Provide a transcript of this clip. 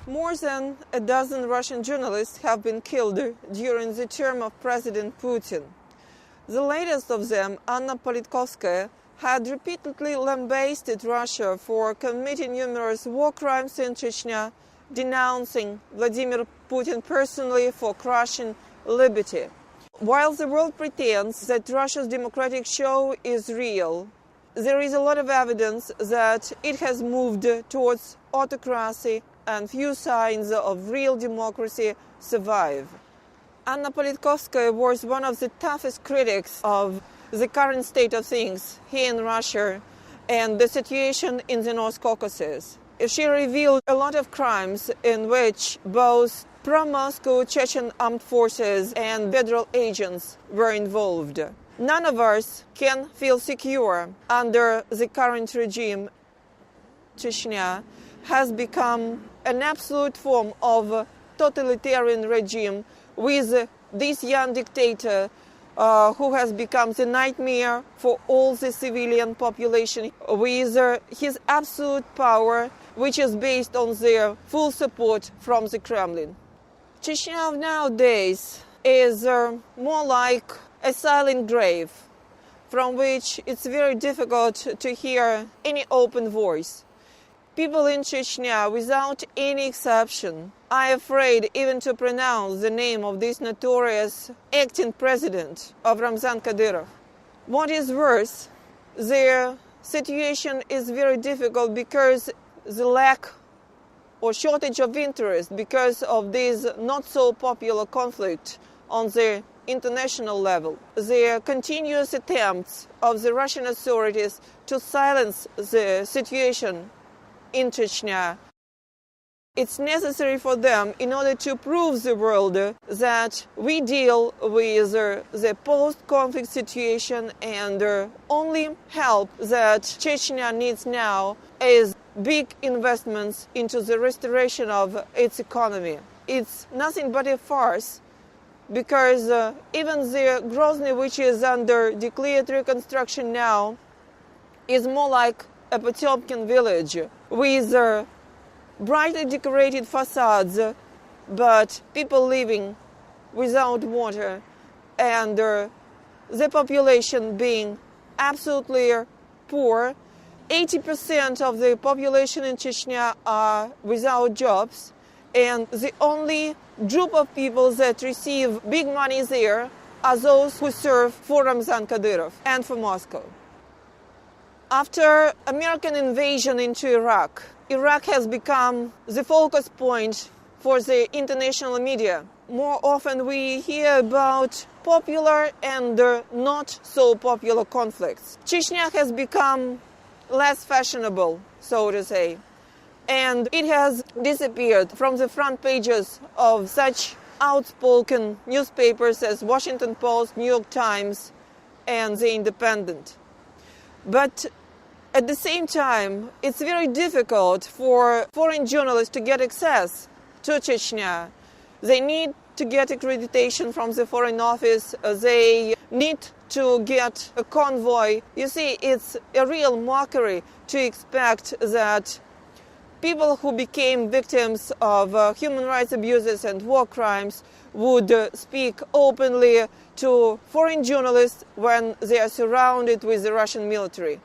More than a dozen Russian journalists have been killed during the term of President Putin. The latest of them, Anna Politkovskaya, had repeatedly lambasted Russia for committing numerous war crimes in Chechnya, denouncing Vladimir Putin personally for crushing liberty. While the world pretends that Russia's democratic show is real, there is a lot of evidence that it has moved towards autocracy and few signs of real democracy survive. Anna Politkovskaya was one of the toughest critics of the current state of things here in Russia and the situation in the North Caucasus. She revealed a lot of crimes in which both pro-Moscow Chechen armed forces and federal agents were involved. None of us can feel secure under the current regime. Chechnya has become an absolute form of totalitarian regime with this young dictator who has become the nightmare for all the civilian population, with his absolute power, which is based on their full support from the Kremlin. Chechnya nowadays is more like a silent grave from which it's very difficult to hear any open voice. People in Chechnya, without any exception, are afraid even to pronounce the name of this notorious acting president of Ramzan Kadyrov. What is worse, their situation is very difficult because the lack or shortage of interest because of this not so popular conflict on the international level. The continuous attempts of the Russian authorities to silence the situation in Chechnya. It's necessary for them in order to prove the world that we deal with the post-conflict situation, and only help that Chechnya needs now is big investments into the restoration of its economy. It's nothing but a farce because even the Grozny, which is under declared reconstruction now, is more like a Potemkin village with brightly decorated facades, but people living without water, and the population being absolutely poor. 80% of the population in Chechnya are without jobs, and the only group of people that receive big money there are those who serve for Ramzan Kadyrov and for Moscow. After American invasion into Iraq, Iraq has become the focus point for the international media. More often we hear about popular and not so popular conflicts. Chechnya has become less fashionable, so to say, and it has disappeared from the front pages of such outspoken newspapers as Washington Post, New York Times, and The Independent. But at the same time, it's very difficult for foreign journalists to get access to Chechnya. They need to get accreditation from the Foreign Office. They need to get a convoy. You see, it's a real mockery to expect that people who became victims of human rights abuses and war crimes would speak openly to foreign journalists when they are surrounded with the Russian military.